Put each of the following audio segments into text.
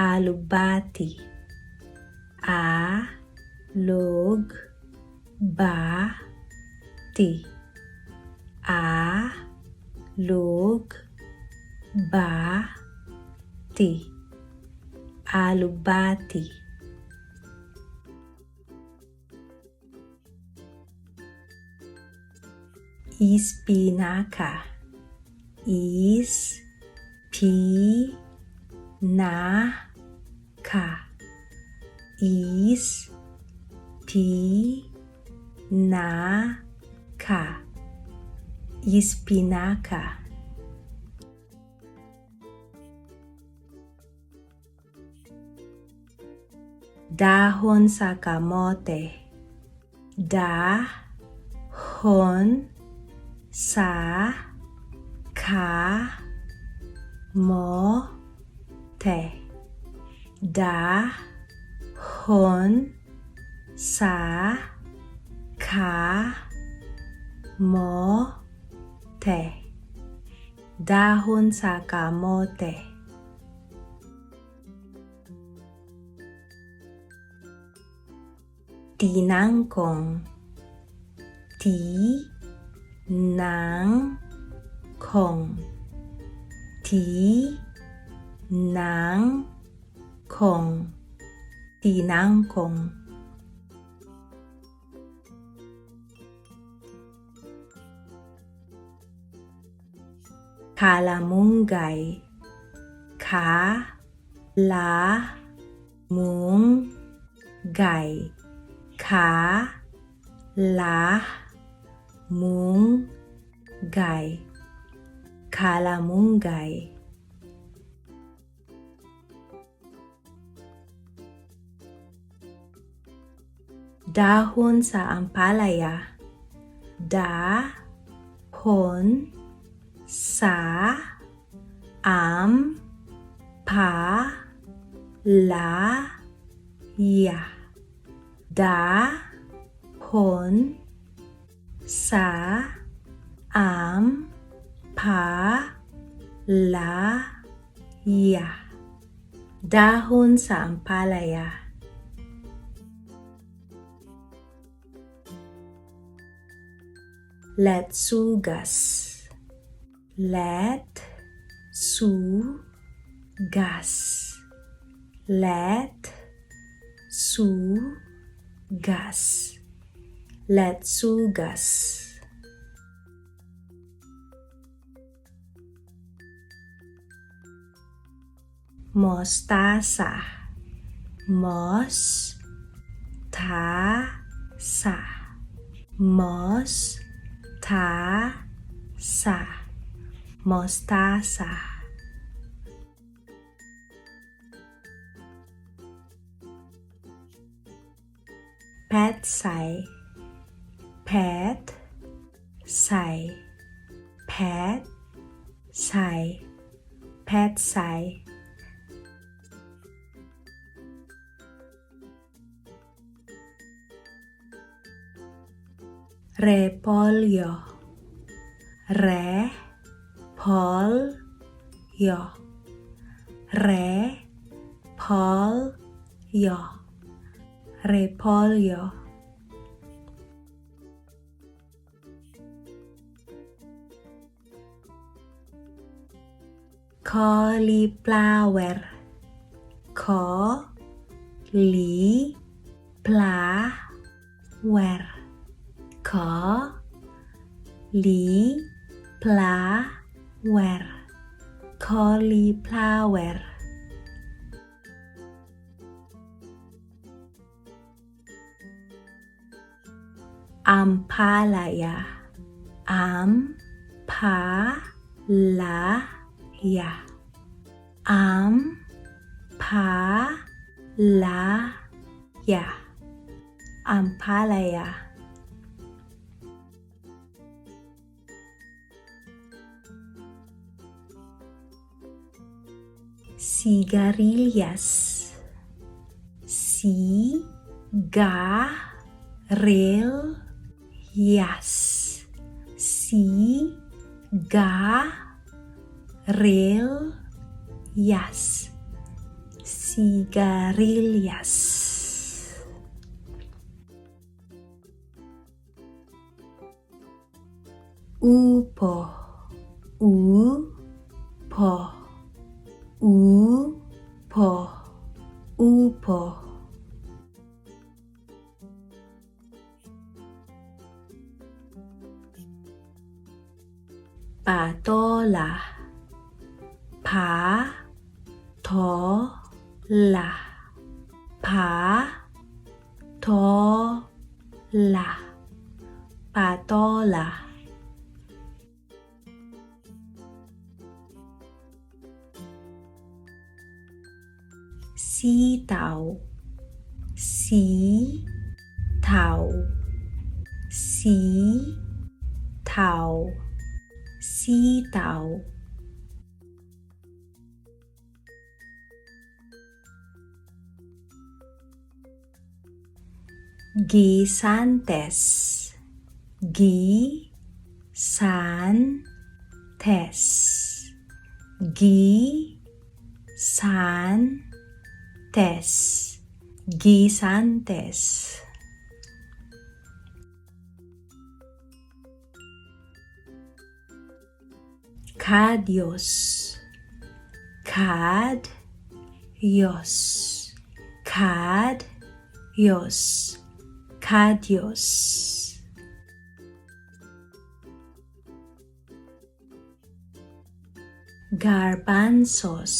Alugbati. Alugbati. Alugbati. Alugbati. Ispinaka. Ispinaka. Ispinaka. Ispinaka. Dahon sa kamote. Dahon sa kamote. Dahon sa kamote. Dahon sa kamote. Tinangkong. Tinangkong. Tinangkong. Tinangkong. Kalamunggay. Kalamunggay. Kalamunggay. Kalamunggay. Dahon sa ampalaya. Dahon sa ampalaya. Dahon sa ampalaya. Dahon sa ampalaya. Letsugas. Letsugas. Letsugas. Letsugas. Mostasa. Mostasa. Mostasa. Mostasa. Petsay. Petsay. Petsay. Petsay. Repolyo. Repolyo. Repolyo. Repolyo. Koliplawer. Koliplawer. Koliplawer. Koliplawer. Ampalaya. Ampalaya. Ampalaya. Ampalaya. Sigarilyas. Sigarilyas. Sigarilyas. Sigarilyas. Upo, upo, upo, upo. Patola, Patola, Patola, Patola. Sitaw, Sitaw, Sitaw, Sitaw. Gisantes, Gisantes, Gisantes, Gisantes. Cadyos, Cadyos, Cadyos, Cadyos. Garbanzos,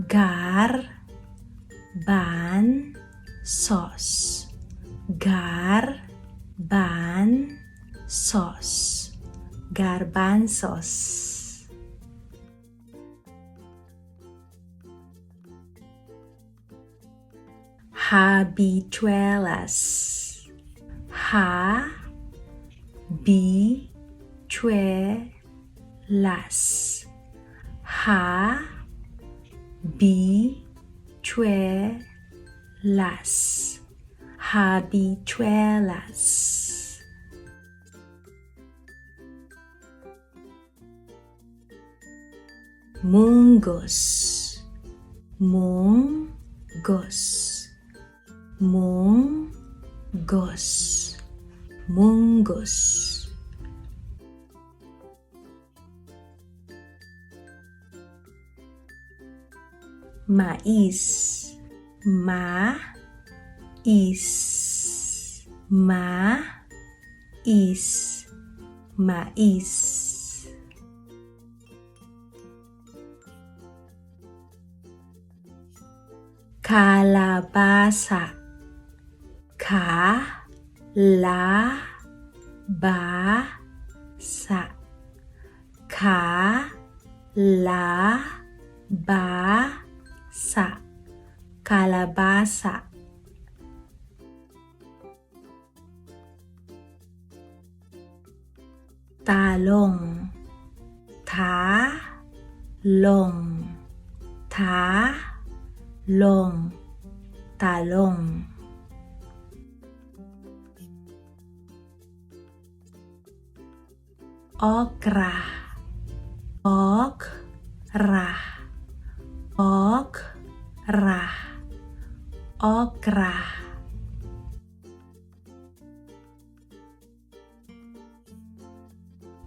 Garbanzos, Garbanzos, Garbanzos. Habichuelas, Habichuelas, Habichuelas, Habichuelas. Munggos, Munggos, Munggos, Munggos. Mais, mais, mais, mais. Kalabasa, Kalabasa, Kalabasa, Kalabasa. Talong, Talong, Talong, Talong. Okra, Okra, Okra, Okra.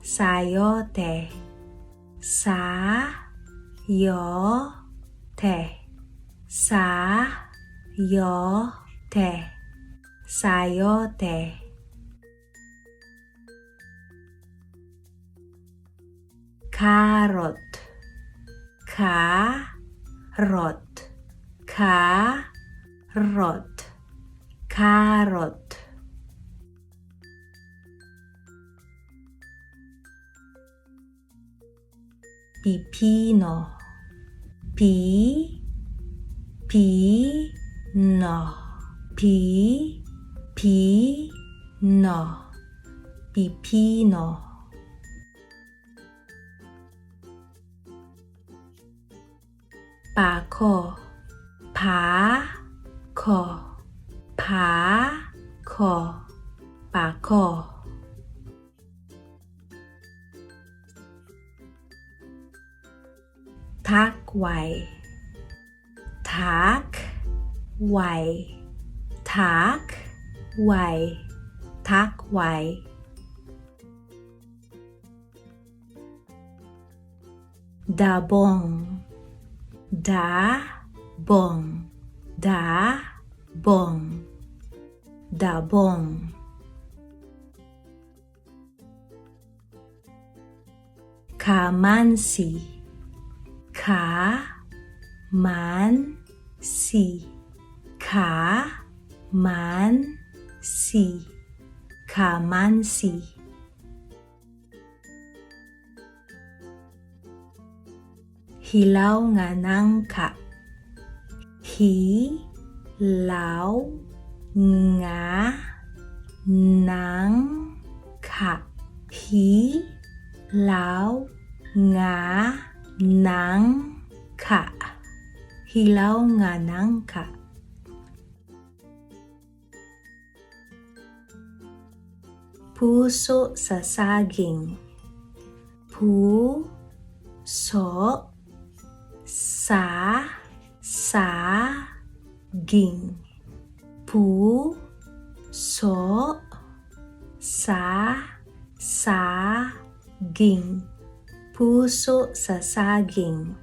Sayote, Sayote, Sayote, Sayote. Carrot, Carrot, Carrot, Carrot. Pipino, Pino, Pino, Pipino. Pako, Pako, Pako, Pako. Takway, takway, takway, takway. Dabong, dabong, dabong, dabong. Kamansi, kamansi, kamansi, kamansi. Hilaw nga nangka, hilaw nga nangka, hilaw nga nangka, hilaw nga nangka. Puso sa saging, puso sa saging, puso sa saging, puso sa saging.